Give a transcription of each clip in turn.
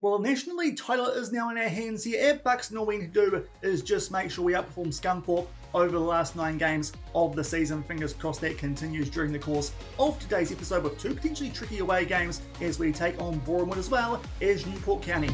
Well, the National League title is now in our hands here at Buxton. All we need to do is just make sure we outperform Scunthorpe over the last 9 games of the season. Fingers crossed that continues during the course of today's episode with 2 potentially tricky away games as we take on Boreham as well as Newport County.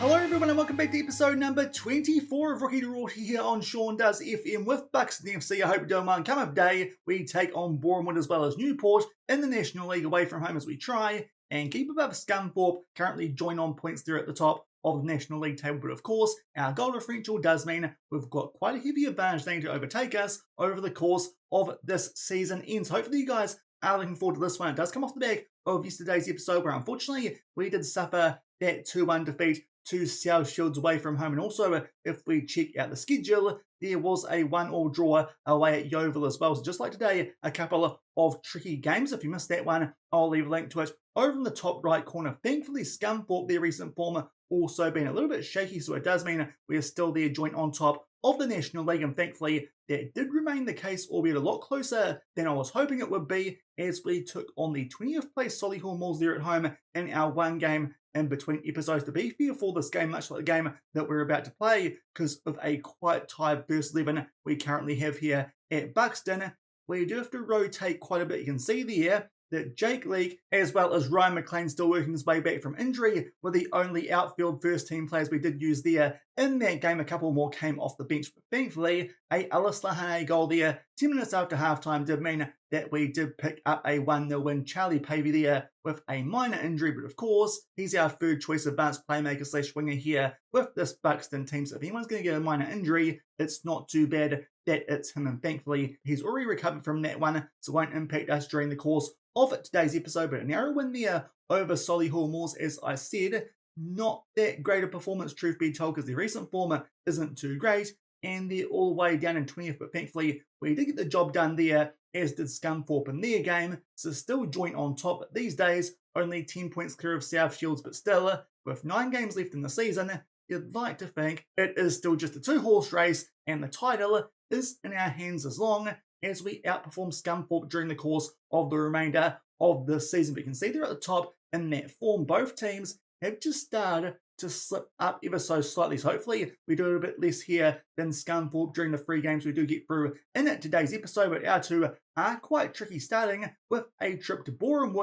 Hello everyone and welcome back to episode number 24 of Rookie to Rorty here on Shaun Does FM with Buxton FC. I hope you're doing well. Come up day, we take on Boreham as well as Newport in the National League away from home as we try and keep above Scunthorpe, currently joined on points there at the top of the National League table. But of course, our goal differential does mean we've got quite a heavy advantage they need to overtake us over the course of this season ends. Hopefully you guys are looking forward to this one. It does come off the back of yesterday's episode where unfortunately we did suffer that 2-1 defeat to South Shields away from home. And also, if we check out the schedule, there was a 1-1 draw away at Yeovil as well. So just like today, a couple of tricky games. If you missed that one, I'll leave a link to it over in the top right corner. Thankfully, Scunthorpe, their recent form, also been a little bit shaky, so it does mean we're still there joint on top of the National League, and thankfully that did remain the case, albeit a lot closer than I was hoping it would be, as we took on the 20th place Solihull Moors there at home in our 1 game in between episodes. To be fair for this game, much like the game that we're about to play, because of a quite tired first 11 we currently have here at Buxton, we do have to rotate quite a bit. You can see there that Jake Leake, as well as Ryan McLean, still working his way back from injury, were the only outfield first-team players we did use there in that game. A couple more came off the bench, but thankfully, a Alice Lahane goal there 10 minutes after halftime did mean that we did pick up a 1-0 win. Charlie Pavey there with a minor injury, but of course, he's our third choice advanced playmaker / winger here with this Buxton team. So if anyone's going to get a minor injury, it's not too bad that it's him, and thankfully, he's already recovered from that one, so it won't impact us during the course of today's episode. But a narrow win there over Solihull Moors, as I said. Not that great a performance, truth be told, because the recent form isn't too great, and they're all the way down in 20th, but thankfully we did get the job done there, as did Scunthorpe in their game, so still joint on top these days, only 10 points clear of South Shields, but still, with 9 games left in the season, you'd like to think it is still just a 2-horse race, and the title is in our hands as long as we outperform Scunthorpe during the course of the remainder of the season. But you can see there at the top in that form, both teams have just started to slip up ever so slightly. So hopefully we do a bit less here than Scunthorpe during the 3 games we do get through in today's episode. But our 2 are quite tricky, starting with a trip to Boreham,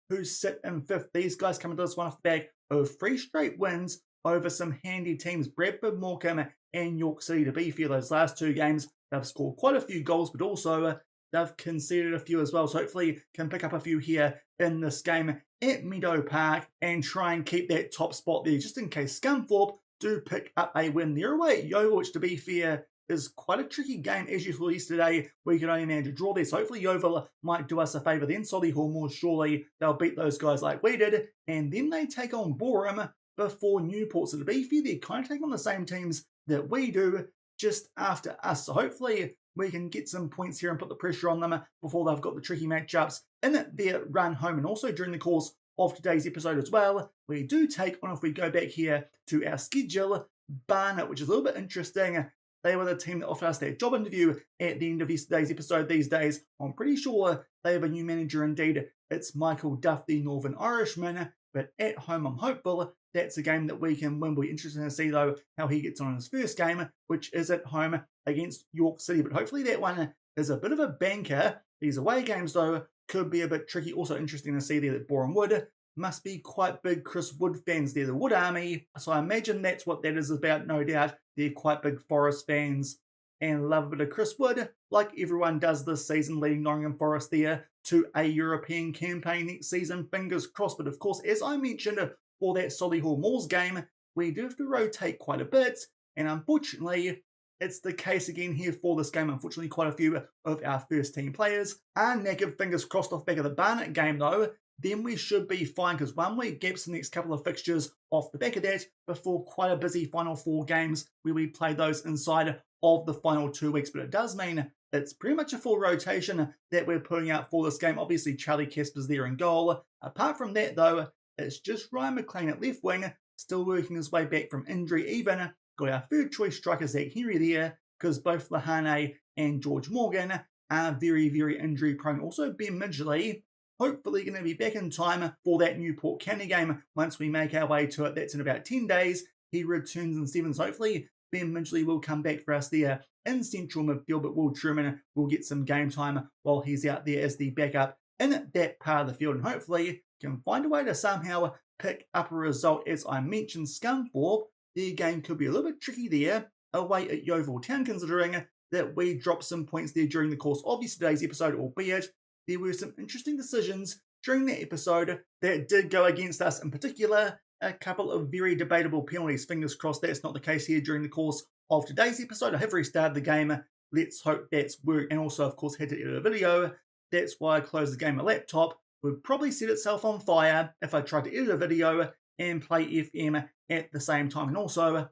who sit in 5th. These guys coming to this one off the back of 3 straight wins over some handy teams, Bradford, Morecambe and York City. To be fair, those last 2 games, they've scored quite a few goals, but also they've conceded a few as well. So hopefully can pick up a few here in this game at Meadow Park and try and keep that top spot there, just in case Scunthorpe do pick up a win. They're away at Yeovil, which to be fair is quite a tricky game. As you saw yesterday, we could only manage a draw there. So hopefully Yeovil might do us a favour. Then Solihull Moors, surely they'll beat those guys like we did. And then they take on Boreham before Newport. So to be fair, they kind of take on the same teams that we do, just after us. So hopefully we can get some points here and put the pressure on them before they've got the tricky matchups in their run home. And also during the course of today's episode as well, we do take on, if we go back here to our schedule, Barnet, which is a little bit interesting. They were the team that offered us that job interview at the end of yesterday's episode. These days, I'm pretty sure they have a new manager indeed. It's Michael Duff, the Northern Irishman. But at home, I'm hopeful that's a game that we can win. We'll be interested to see, though, how he gets on in his first game, which is at home against York City. But hopefully that one is a bit of a banker. These away games, though, could be a bit tricky. Also interesting to see there that Boreham Wood must be quite big Chris Wood fans there, the Wood Army. So I imagine that's what that is about, no doubt. They're quite big Forest fans and love a bit of Chris Wood, like everyone does this season, leading Nottingham Forest there to a European campaign next season. Fingers crossed. But of course, as I mentioned, for that Solihull Moors game, we do have to rotate quite a bit, and unfortunately, it's the case again here for this game. Unfortunately, quite a few of our first team players are negative. Fingers crossed off back of the Barnet game, though, then we should be fine, because 1 week gaps the next couple of fixtures off the back of that before quite a busy final 4 games where we play those inside of the final 2 weeks. But it does mean it's pretty much a full rotation that we're putting out for this game. Obviously, Charlie Casper's there in goal. Apart from that, though, it's just Ryan McLean at left wing, still working his way back from injury. Even got our third choice striker, Zach Henry, there, because both Lahane and George Morgan are very, very injury prone. Also, Ben Midgley, hopefully going to be back in time for that Newport County game once we make our way to it. That's in about 10 days. He returns in 7s. Hopefully, Ben Midgley will come back for us there in central midfield, but Will Truman will get some game time while he's out there as the backup in that part of the field, and hopefully can find a way to somehow pick up a result. As I mentioned, Scunthorpe, their game could be a little bit tricky there away at Yeovil Town, considering that we dropped some points there during the course of yesterday's episode, albeit there were some interesting decisions during that episode that did go against us, in particular a couple of very debatable penalties. Fingers crossed that's not the case here during the course of today's episode. I have restarted the game. Let's hope that's worked. And also, of course, had to edit a video. That's why I closed the game. My laptop would probably set itself on fire if I tried to edit a video and play FM at the same time. And also,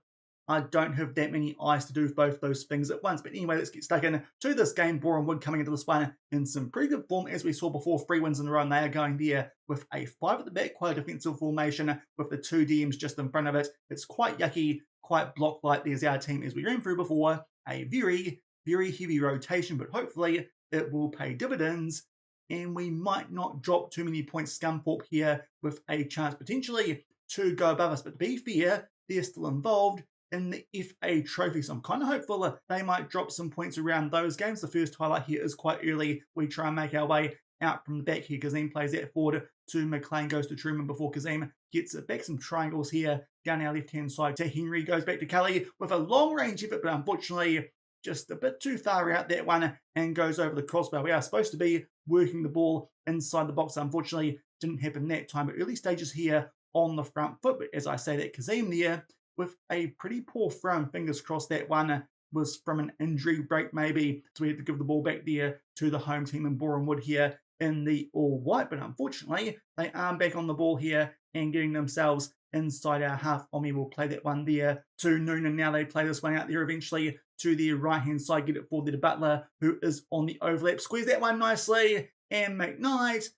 I don't have that many eyes to do both those things at once. But anyway, let's get stuck in to this game. Boreham Wood coming into this one in some pretty good form, as we saw before. 3 wins in a row, and they are going there with a 5 at the back, quite a defensive formation with the 2 DMs just in front of it. It's quite yucky, quite block-like. There's our team, as we ran through before. A very, very heavy rotation, but hopefully it will pay dividends, and we might not drop too many points. Scunthorpe here with a chance potentially to go above us, but to be fair, they're still involved in the FA Trophy, so I'm kind of hopeful they might drop some points around those games. The first highlight here is quite early. We try and make our way out from the back here. Kazim plays that forward to McLean, goes to Truman before Kazim gets it back. Some triangles here down our left-hand side to Henry, goes back to Kelly with a long-range effort, but unfortunately just a bit too far out that one and goes over the crossbar. We are supposed to be working the ball inside the box. Unfortunately, didn't happen that time, but early stages here on the front foot. But as I say that, Kazim there with a pretty poor throw. Fingers crossed that one was from an injury break maybe. So we had to give the ball back there to the home team in Boreham Wood here in the all-white. But unfortunately, they are back on the ball here and getting themselves inside our half. Omi will play that one there to Noonan. Now they play this one out there eventually to the right-hand side. Get it for the Butler, who is on the overlap. Squeeze that one nicely. And McKnight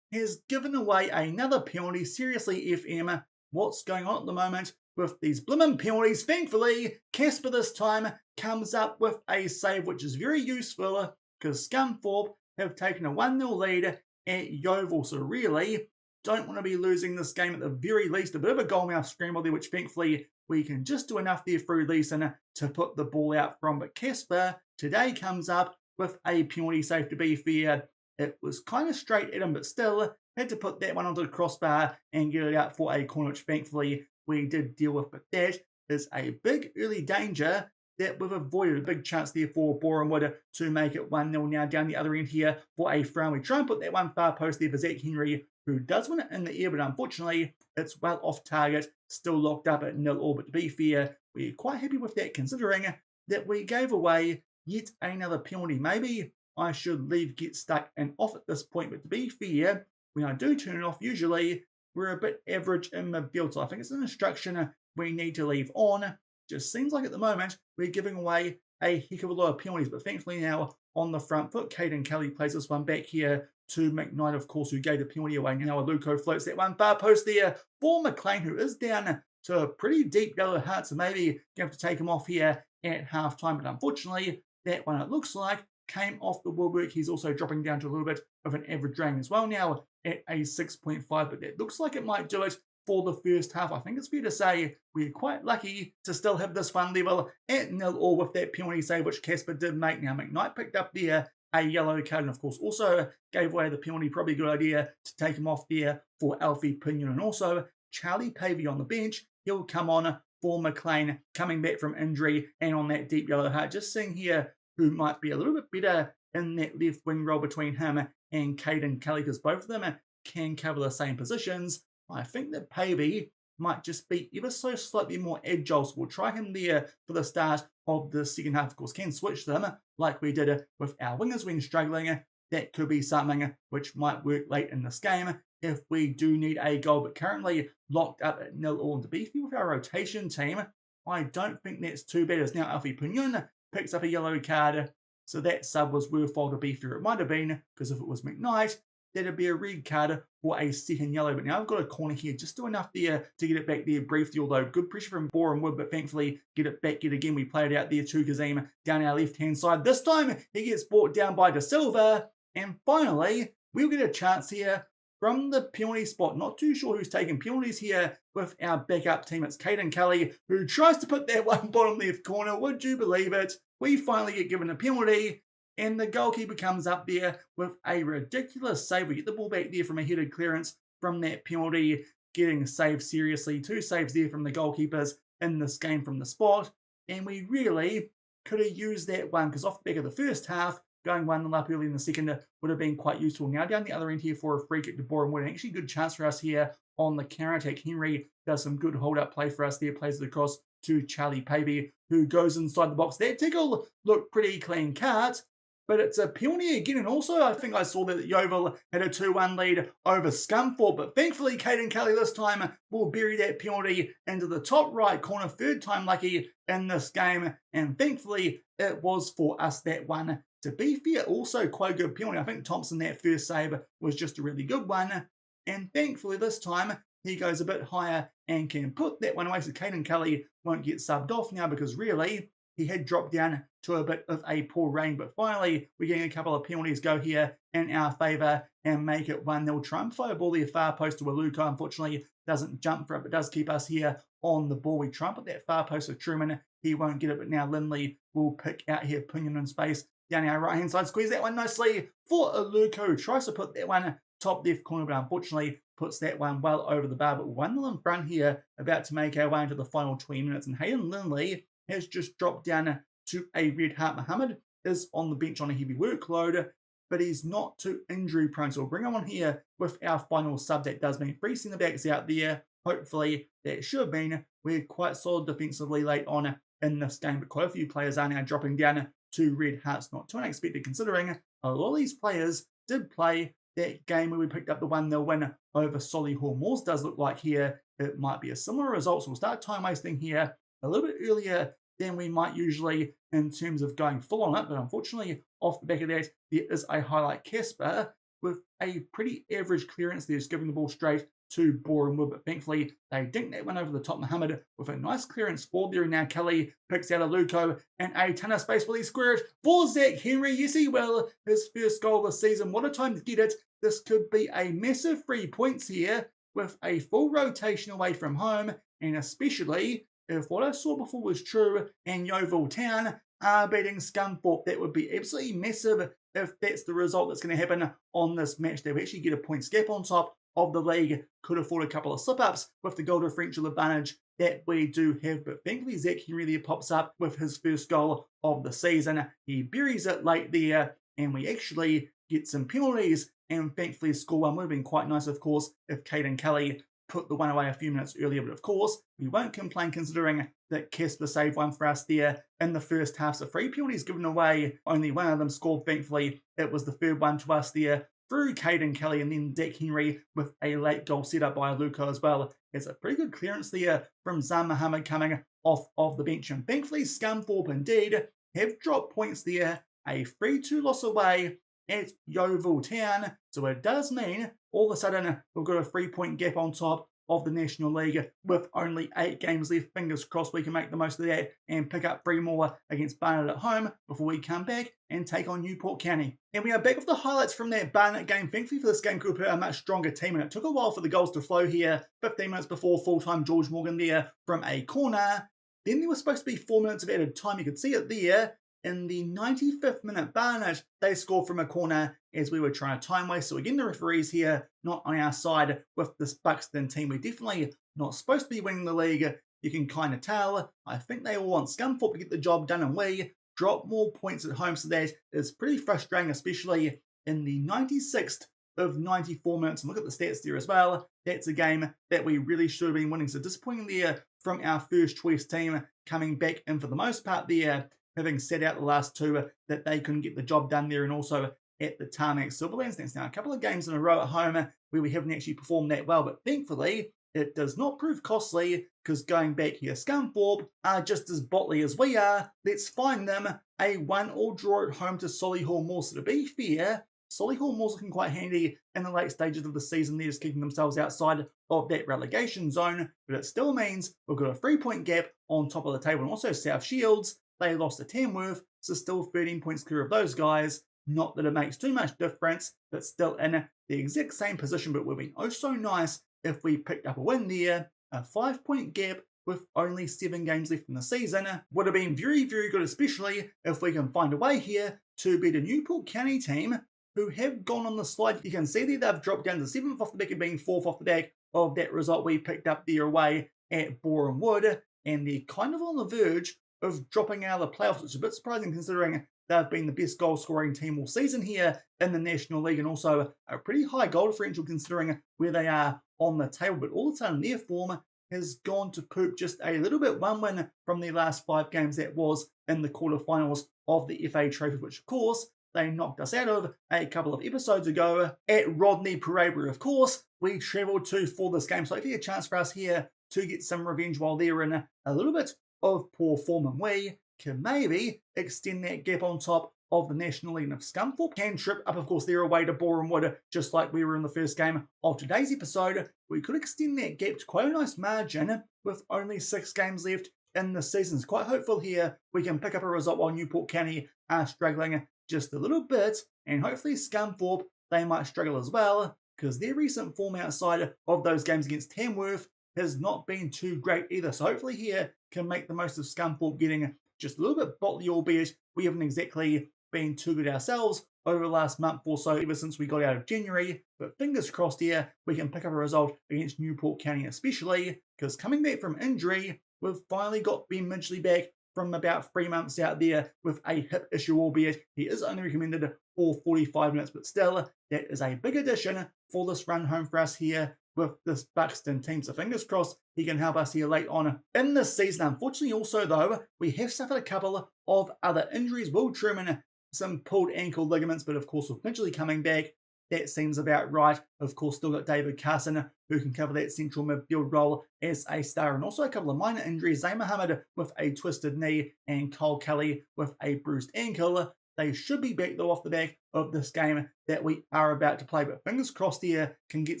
has given away another penalty. Seriously, FM, what's going on at the moment with these blimmin' penalties? Thankfully, Casper this time comes up with a save, which is very useful because Scunthorpe have taken a 1-0 lead at Yeovil. So really, don't want to be losing this game at the very least. A bit of a goalmouth scramble there, which thankfully we can just do enough there through Leeson to put the ball out from. But Casper today comes up with a penalty save. To be fair, it was kind of straight at him, but still had to put that one onto the crossbar and get it out for a corner, which thankfully we did deal with. But that is a big early danger that we've avoided. A big chance there for Boreham Wood to make it 1-0 now down the other end here for a throw. We try and put that one far post there for Zach Henry, who does win it in the air, but unfortunately it's well off target, still locked up at 0-0. But to be fair, we're quite happy with that considering that we gave away yet another penalty. Maybe I should leave get stuck and off at this point, but to be fair, when I do turn it off, usually we're a bit average in midfield, so I think it's an instruction we need to leave on. Just seems like at the moment we're giving away a heck of a lot of penalties, but thankfully now on the front foot, Caden Kelly plays this one back here to McKnight, of course, who gave the penalty away. Now Aluko floats that one far post there for McLean, who is down to a pretty deep yellow heart, so maybe you have to take him off here at half-time. But unfortunately, that one, it looks like, came off the woodwork. He's also dropping down to a little bit of an average rating as well now at a 6.5, but that looks like it might do it for the first half. I think it's fair to say we're quite lucky to still have this one level at 0-0 with that penalty save, which Casper did make. Now McKnight picked up there a yellow card and of course also gave away the penalty. Probably a good idea to take him off there for Alfie Pinion. And also Charlie Pavey on the bench, he'll come on for McLean coming back from injury and on that deep yellow heart. Just seeing here who might be a little bit better in that left wing role between him and Caden Kelly, because both of them can cover the same positions. I think that Pavey might just be ever so slightly more agile, so we'll try him there for the start of the second half. Of course, can switch them like we did with our wingers when struggling. That could be something which might work late in this game if we do need a goal, but currently locked up at 0-0. And to be fair with our rotation team, I don't think that's too bad, as now Alfie Pinion picks up a yellow card, so that sub was worthwhile. To be fair, it might have been, because if it was McKnight, that'd be a red card or a second yellow. But now I've got a corner here, just do enough there to get it back there briefly, although good pressure from Boreham Wood, but thankfully get it back yet again. We play it out there to Kazim down our left-hand side. This time he gets brought down by De Silva, and finally we'll get a chance here from the penalty spot. Not too sure who's taking penalties here with our backup team. It's Caden Kelly who tries to put that one bottom left corner. Would you believe it? We finally get given a penalty, and the goalkeeper comes up there with a ridiculous save. We get the ball back there from a headed clearance from that penalty, getting saved seriously. 2 saves there from the goalkeepers in this game from the spot, and we really could have used that one, because off the back of the first half, going 1-0 up early in the second would have been quite useful. Now down the other end here for a free kick to Boreham. Actually good chance for us here on the counter-attack. Henry does some good hold-up play for us there, plays it across to Charlie Pavey, who goes inside the box. That tackle looked pretty clean cut, but it's a penalty again. And also, I think I saw that Yeovil had a 2-1 lead over Scunthorpe, but thankfully, Caden Kelly this time will bury that penalty into the top right corner, 3rd time lucky in this game, and thankfully, it was for us that one. To be fair, also quite a good penalty. I think Thompson, that first save was just a really good one, and thankfully this time, he goes a bit higher and can put that one away, so Caden Kelly won't get subbed off now, because really, he had dropped down to a bit of a poor rain. But finally, we're getting a couple of penalties go here in our favour and make it 1-0 triumph. Fire ball there, far post to Waluka. Unfortunately, doesn't jump for it, but does keep us here on the ball. We trumpet that far post of Truman. He won't get it, but now Lindley will pick out here Pinion in space. Down our right-hand side, squeeze that one nicely for Aluko, who tries to put that one top left corner, but unfortunately puts that one well over the bar. But 1-0 in front here, about to make our way into the final 20 minutes. And Hayden Lindley has just dropped down to a red heart. Mohammed is on the bench on a heavy workload, but he's not too injury prone. So we'll bring him on here with our final sub. That does mean 3 centre backs out there. Hopefully that should mean we're quite solid defensively late on in this game, but quite a few players are now dropping down to red hearts. Not too unexpected, considering a lot of these players did play that game where we picked up the 1-0 win over Solihull Moors. Does look like here it might be a similar result, so we'll start time wasting here a little bit earlier than we might usually in terms of going full on it, but unfortunately off the back of that there is a highlight Casper with a pretty average clearance there, just giving the ball straight to Boreham, but thankfully they dink that one over the top. Mohammed with a nice clearance forward there, and now Kelly picks out a Luco and a ton of space. Will he square it for Zach Henry? Yes, he will. His first goal of the season. What a time to get it. This could be a massive 3 points here with a full rotation away from home, and especially if what I saw before was true and Yeovil Town are beating Scunthorpe. That would be absolutely massive if that's the result that's going to happen on this match. They will actually get a points gap on top of the league. Could afford a couple of slip-ups with the goal differential advantage that we do have, but thankfully Zach Henry there pops up with his first goal of the season. He buries it late there, and we actually get some penalties, and thankfully score one. Would have been quite nice, of course, if Caden Kelly put the one away a few minutes earlier, but of course we won't complain considering that Casper saved one for us there in the first half. So 3 penalties given away, only one of them scored. Thankfully it was the third one to us there through Caden Kelly, and then Zach Henry with a late goal set up by Luco as well. It's a pretty good clearance there from Zahn Mohammed coming off of the bench, and thankfully Scunthorpe indeed have dropped points there, a 3-2 loss away at Yeovil Town. So it does mean all of a sudden we've got a 3-point gap on top of the National League with only 8 games left. Fingers crossed we can make the most of that and pick up 3 more against Barnet at home before we come back and take on Newport County. And we are back with the highlights from that Barnet game. Thankfully for this game, could put a much stronger team, and it took a while for the goals to flow here. 15 minutes before full-time, George Morgan there from a corner. Then there was supposed to be 4 minutes of added time. You could see it there. In the 95th minute, Barnet, they scored from a corner as we were trying to time waste. So again, the referees here, not on our side with this Buxton team. We're definitely not supposed to be winning the league. You can kind of tell. I think they all want Scunthorpe to get the job done, and we drop more points at home. So that is pretty frustrating, especially in the 96th of 94 minutes. And look at the stats there as well. That's a game that we really should have been winning. So disappointing there from our first choice team coming back in for the most part there, having set out the last 2 that they couldn't get the job done there, and also at the Tarmac Silverlands. That's now a couple of games in a row at home where we haven't actually performed that well, but thankfully it does not prove costly, because going back here, Scunthorpe are just as botley as we are. Let's find them a 1-1 draw at home to Solihull Moors. So to be fair, Solihull Moors looking quite handy in the late stages of the season. They're just keeping themselves outside of that relegation zone, but it still means we've got a 3-point gap on top of the table. And also South Shields, they lost to Tamworth, so still 13 points clear of those guys. Not that it makes too much difference, but still in the exact same position, but would have been oh so nice if we picked up a win there. A 5-point gap with only 7 games left in the season would have been very, very good, especially if we can find a way here to beat a Newport County team who have gone on the slide. You can see that they've dropped down to 7th off the back of being 4th off the back of that result we picked up there away at Boreham Wood, and they're kind of on the verge of dropping out of the playoffs, which is a bit surprising considering they've been the best goal scoring team all season here in the National League, and also a pretty high goal differential considering where they are on the table. But all of a sudden their form has gone to poop just a little bit. 1 win from their last 5 games, that was in the quarterfinals of the FA Trophy, which of course they knocked us out of a couple of episodes ago at Rodney Parade, where of course we travelled to for this game. So hopefully a chance for us here to get some revenge while they're in a little bit of poor form, and we can maybe extend that gap on top of the National League. And if Scunthorpe can trip up, of course, they're away to Boreham Wood, just like we were in the first game of today's episode, we could extend that gap to quite a nice margin with only 6 games left in the season. It's quite hopeful here we can pick up a result while Newport County are struggling just a little bit, and hopefully Scunthorpe, they might struggle as well, because their recent form outside of those games against Tamworth has not been too great either. So hopefully here can make the most of Scunthorpe getting just a little bit bottly, albeit we haven't exactly been too good ourselves over the last month or so, ever since we got out of January. But fingers crossed here we can pick up a result against Newport County, especially because coming back from injury, we've finally got Ben Midgley back from about 3 months out there with a hip issue, albeit he is only recommended for 45 minutes, but still, that is a big addition for this run home for us here with this Buxton team. So fingers crossed he can help us here late on in this season. Unfortunately also though, we have suffered a couple of other injuries. Will Truman, some pulled ankle ligaments, but of course with Midgley coming back, that seems about right. Of course, still got David Carson, who can cover that central midfield role as a star. And also a couple of minor injuries. Zay Mohammed with a twisted knee and Cole Kelly with a bruised ankle. They should be back though off the back of this game that we are about to play. But fingers crossed here can get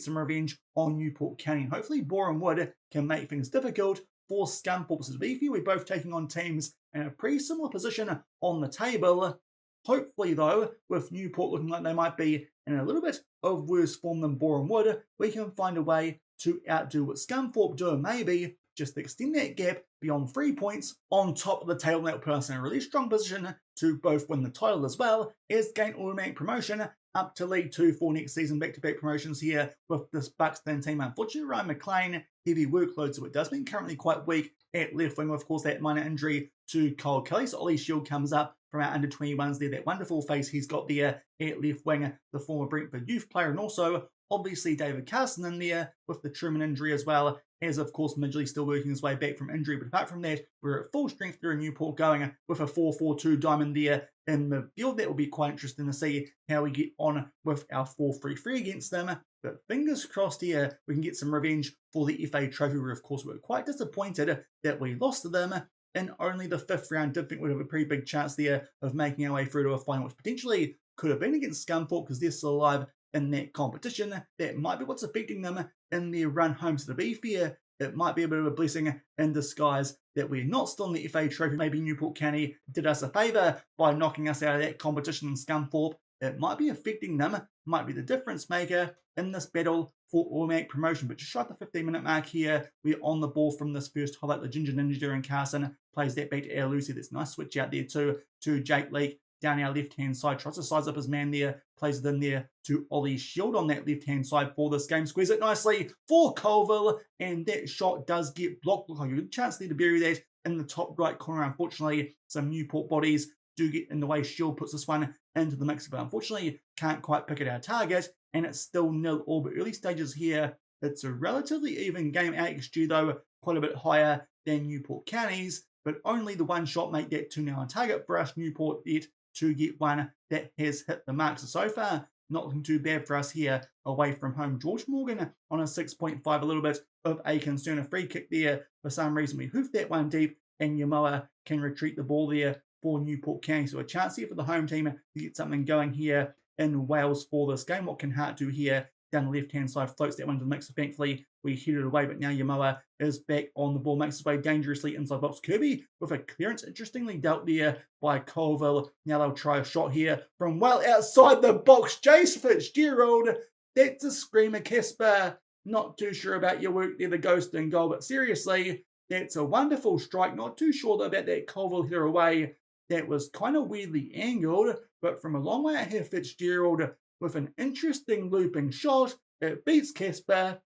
some revenge on Newport County. And hopefully Boreham Wood can make things difficult for Scunthorpe. So to be fair, we're both taking on teams in a pretty similar position on the table. Hopefully though, with Newport looking like they might be in a little bit of worse form than Boreham Wood, we can find a way to outdo what Scunthorpe do, and maybe just extend that gap beyond 3 points on top of the table. That will put us in a really strong position to both win the title as well as gain automatic promotion up to League 2 for next season. Back-to-back promotions here with this Buxton team. Unfortunately, Ryan McLean, heavy workload, so it does mean currently quite weak at left wing, with of course that minor injury to Cole Kelly. So Ollie Shield comes up from our under-21s there, that wonderful face he's got there at left wing, the former Brentford youth player, and also obviously David Carson in there with the Truman injury as well, as of course Midgley still working his way back from injury. But apart from that, we're at full strength there in Newport, going with a 4-4-2 diamond there in the field. That will be quite interesting to see how we get on with our 4-3-3 against them. But fingers crossed here we can get some revenge for the FA Trophy, where of course we're quite disappointed that we lost to them in only the 5th round. Did think we'd have a pretty big chance there of making our way through to a final, which potentially could have been against Scunthorpe because they're still alive in that competition. That might be what's affecting them in their run home. So to be fair, it might be a bit of a blessing in disguise that we're not still in the FA Trophy. Maybe Newport County did us a favour by knocking us out of that competition in Scunthorpe. It might be affecting them, might be the difference maker in this battle for automatic promotion. But just short the 15-minute mark here, we're on the ball from this first highlight. The Ginger Ninja during Carson plays that back to Lucy. That's a nice switch out there too to Jake Leake down our left-hand side. Tries to size up his man there, plays it in there to Ollie Shield on that left-hand side for this game. Squeeze it nicely for Colville, and that shot does get blocked. Look like a good chance there to bury that in the top right corner. Unfortunately, some Newport bodies do get in the way. Shield puts this one into the mix, but unfortunately can't quite pick at our target, and it's still 0-0. But early stages here, it's a relatively even game. Our XG though quite a bit higher than Newport County's, but only the one shot make that 2 now on target for us. Newport yet to get one that has hit the mark. So far, not looking too bad for us here away from home. George Morgan on a 6.5, a little bit of a concern. A free kick there. For some reason, we hoofed that one deep, and Yamoa can retreat the ball there for Newport County. So a chance here for the home team to get something going here in Wales for this game. What can Hart do here down the left-hand side, floats that one to the mixer. Thankfully, we headed away, but now Yamoa is back on the ball, makes his way dangerously inside box. Kirby with a clearance, interestingly dealt there by Colville. Now they'll try a shot here from well outside the box. Jace Fitzgerald, that's a screamer. Casper, not too sure about your work there, the ghost in goal, but seriously, that's a wonderful strike. Not too sure though about that Colville header away. That was kind of weirdly angled, but from a long way out here, Fitzgerald with an interesting looping shot. It beats Casper,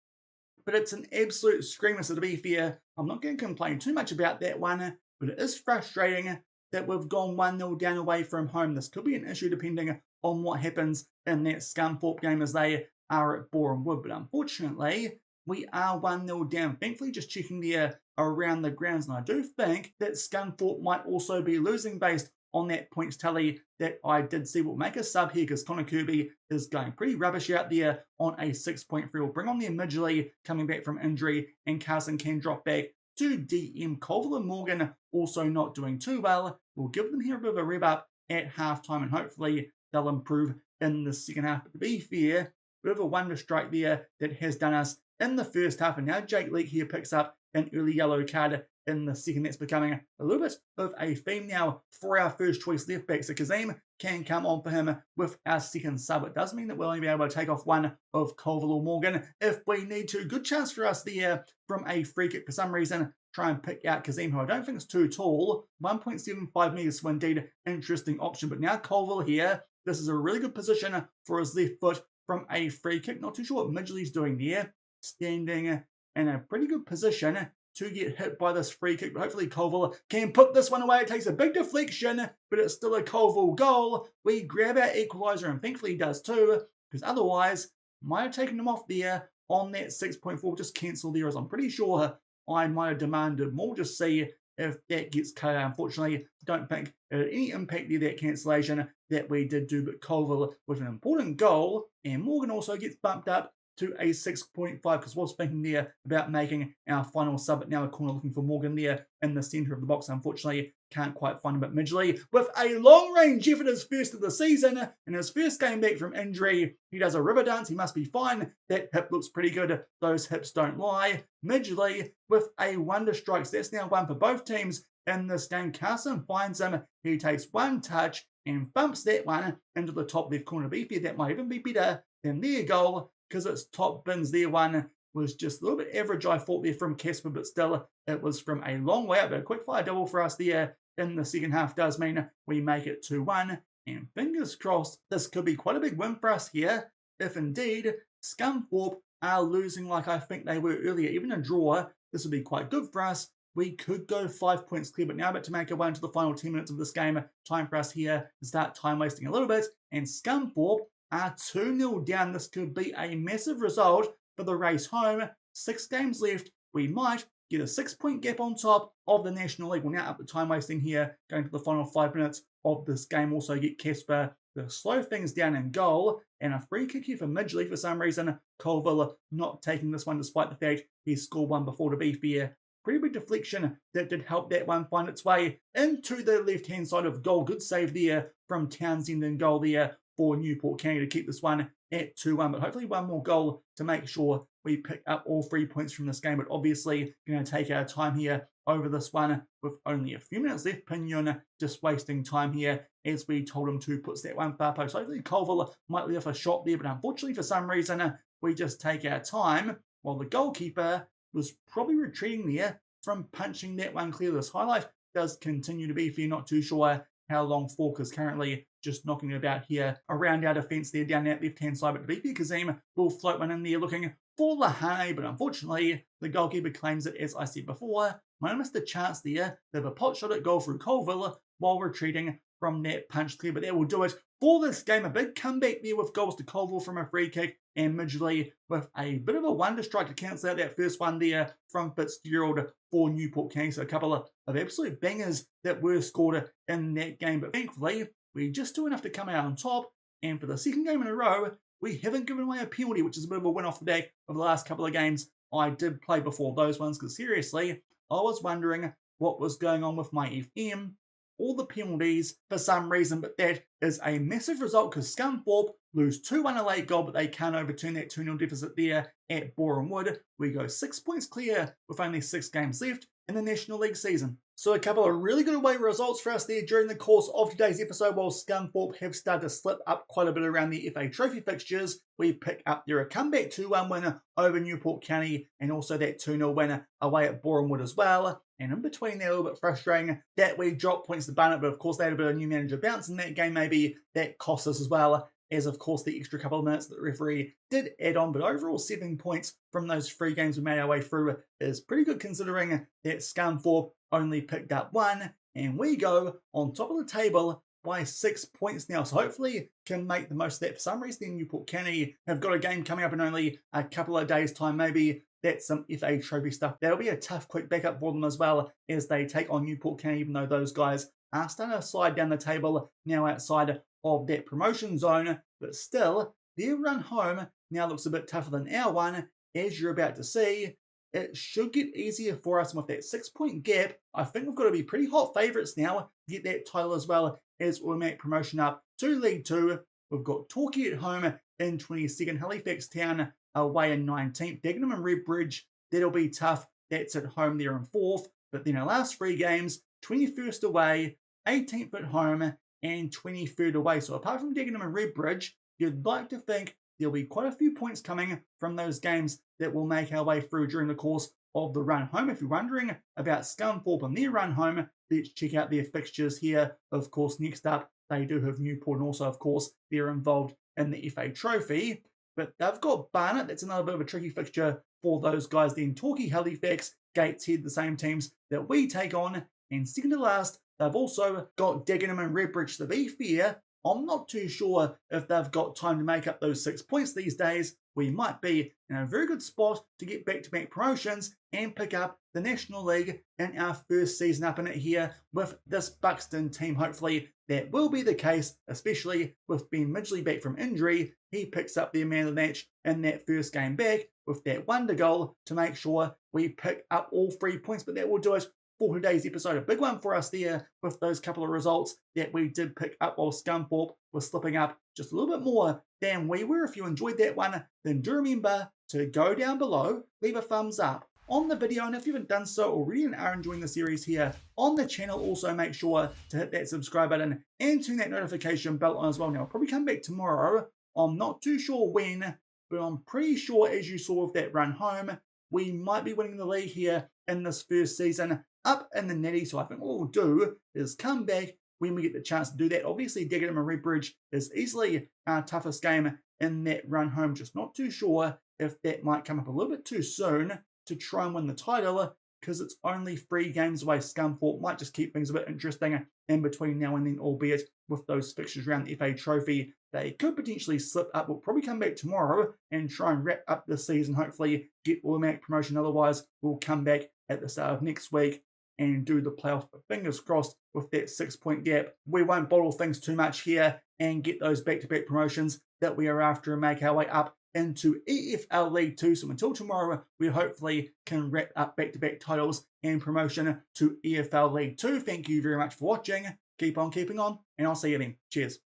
but it's an absolute screamer. So to be fair, I'm not going to complain too much about that one, but it is frustrating that we've gone 1-0 down away from home. This could be an issue depending on what happens in that Scunthorpe game as they are at Boreham Wood, but unfortunately, we are 1-0 down. Thankfully, just checking there around the grounds, and I do think that Scunthorpe might also be losing based on that points tally that I did see. We'll make a sub here because Connor Kirby is going pretty rubbish out there on a 6.3. We'll bring on the Midgley coming back from injury, and Carson can drop back to DM. Colville and Morgan also not doing too well. We'll give them here a bit of a rev up at halftime, and hopefully they'll improve in the second half. But to be fair, bit of a wonder strike there that has done us in the first half, and now Jake Leake here picks up an early yellow card in the second. That's becoming a little bit of a theme now for our first choice left back. So Kazim can come on for him with our second sub. It does mean that we'll only be able to take off one of Colville or Morgan if we need to. Good chance for us there from a free kick. For some reason, try and pick out Kazim, who I don't think is too tall. 1.75 metres, so indeed interesting option. But now Colville here, this is a really good position for his left foot from a free kick. Not too sure what Midgley's doing there. Standing in a pretty good position to get hit by this free kick, but hopefully Colville can put this one away. It takes a big deflection, but it's still a Colville goal. We grab our equaliser, and thankfully he does too, because otherwise might have taken him off there on that 6.4. Just cancel there, as I'm pretty sure I might have demanded more. Just see if that gets cut out. Unfortunately, don't think it had any impact there, that cancellation that we did do, but Colville with an important goal, and Morgan also gets bumped up to a 6.5, because I was thinking there about making our final sub, but now a corner looking for Morgan there in the centre of the box. Unfortunately, can't quite find him. But Midgley with a long-range effort, his first of the season, and his first game back from injury. He does a river dance. He must be fine. That hip looks pretty good. Those hips don't lie. Midgley with a wonder strike. So that's now one for both teams in this game. Carson finds him. He takes one touch and bumps that one into the top left corner. Be fair, that might even be better than their goal, because its top bins there. One was just a little bit average, I thought, there from Casper, but still it was from a long way up. But a quick fire double for us there in the second half does mean we make it 2-1, and fingers crossed this could be quite a big win for us here if indeed Scunthorpe are losing like I think they were earlier. Even a draw, this would be quite good for us. We could go 5 points clear, but now about to make our way into the final 10 minutes of this game. Time for us here to start time wasting a little bit, and Scunthorpe are 2-0 down. This could be a massive result for the race home. 6 games left. We might get a 6-point gap on top of the National League. We'll now up the time wasting here, going to the final 5 minutes of this game. Also get Casper to slow things down in goal, and a free kick here for Midgley for some reason. Colville not taking this one despite the fact he scored one before. To be fair, pretty big deflection that did help that one find its way into the left-hand side of goal. Good save there from Townsend in goal there for Newport County to keep this one at 2-1, but hopefully one more goal to make sure we pick up all 3 points from this game. But obviously going to take our time here over this one with only a few minutes left. Pinion just wasting time here as we told him to, puts that one far post. Hopefully Colville might let off a shot there, but unfortunately for some reason we just take our time while the goalkeeper was probably retreating there from punching that one clear. This highlight does continue to be fair, not too sure how long for, because currently just knocking it about here around our defence there down that left-hand side. But BP Kazim will float one in there looking for Lahane, but unfortunately the goalkeeper claims it. As I said before, might have missed a chance there. They have a pot shot at goal through Colville while retreating from that punch clear, but that will do it for this game. A big comeback there with goals to Colville from a free kick, and Midgley with a bit of a wonder strike to cancel out that first one there from Fitzgerald for Newport County. So a couple of absolute bangers that were scored in that game, but thankfully we just do enough to come out on top, and for the second game in a row we haven't given away a penalty, which is a bit of a win off the back of the last couple of games I did play before those ones, because seriously I was wondering what was going on with my FM. all the penalties for some reason, but that is a massive result because Scunthorpe lose 2-1 a late goal, but they can't overturn that 2-0 deficit there at Boreham. We go 6 points clear with only 6 games left in the National League season. So a couple of really good away results for us there during the course of today's episode. While Scunthorpe have started to slip up quite a bit around the FA Trophy fixtures, we pick up there a comeback 2-1 winner over Newport County and also that 2-0 winner away at Boreham as well. And in between there, a little bit frustrating that we dropped points to Barnet, but of course they had a bit of new manager bounce in that game. Maybe that cost us as well, as of course the extra couple of minutes that the referee did add on. But overall 7 points from those 3 games we made our way through is pretty good considering that Scunthorpe only picked up 1, and we go on top of the table by 6 points now. So hopefully can make the most of that. For some reason, Newport County have got a game coming up in only a couple of days' time. Maybe that's some FA Trophy stuff. That'll be a tough, quick backup for them as well as they take on Newport County, even though those guys are starting to slide down the table now outside of that promotion zone. But still, their run home now looks a bit tougher than our one, as you're about to see. It should get easier for us with that 6-point gap. I think we've got to be pretty hot favourites now to get that title as well as automatic promotion up to League 2. We've got Torquay at home in 22nd, Halifax Town away in 19th, Dagenham and Redbridge. That'll be tough. That's at home there in 4th. But then our last 3 games, 21st away, 18th at home, and 23rd away. So apart from Dagenham and Redbridge, you'd like to think there'll be quite a few points coming from those games that will make our way through during the course of the run home. If you're wondering about Scunthorpe and their run home, let's check out their fixtures here. Of course, next up, they do have Newport, and also, of course, they're involved in the FA Trophy. But they've got Barnet. That's another bit of a tricky fixture for those guys. Then Torquay, Halifax, Gateshead, the same teams that we take on. And second to last, they've also got Dagenham and Redbridge. To be fair, I'm not too sure if they've got time to make up those 6 points these days. We might be in a very good spot to get back-to-back promotions and pick up the National League in our first season up in it here with this Buxton team. Hopefully that will be the case, especially with Ben Midgley back from injury. He picks up the man of the match in that first game back with that wonder goal to make sure we pick up all 3 points. But that will do it for today's episode. A big one for us there with those couple of results that we did pick up while Scunthorpe was slipping up just a little bit more than we were. If you enjoyed that one, then do remember to go down below, leave a thumbs up on the video, and if you haven't done so already and are enjoying the series here on the channel, also make sure to hit that subscribe button and turn that notification bell on as well. Now, I'll probably come back tomorrow. I'm not too sure when, but I'm pretty sure, as you saw with that run home, we might be winning the league here in this first season up in the Netty. So I think what we'll do is come back when we get the chance to do that. Obviously, Dagenham and Redbridge is easily our toughest game in that run home. Just not too sure if that might come up a little bit too soon to try and win the title, because it's only 3 games away. Scunthorpe might just keep things a bit interesting in between now and then, albeit with those fixtures around the FA Trophy, they could potentially slip up. We'll probably come back tomorrow and try and wrap up the season, hopefully get automatic promotion. Otherwise, we'll come back at the start of next week and do the playoff. But fingers crossed with that 6-point gap, we won't bottle things too much here and get those back-to-back promotions that we are after and make our way up into EFL League 2. So until tomorrow, we hopefully can wrap up back-to-back titles and promotion to EFL League 2. Thank you very much for watching. Keep on keeping on, and I'll see you then. Cheers.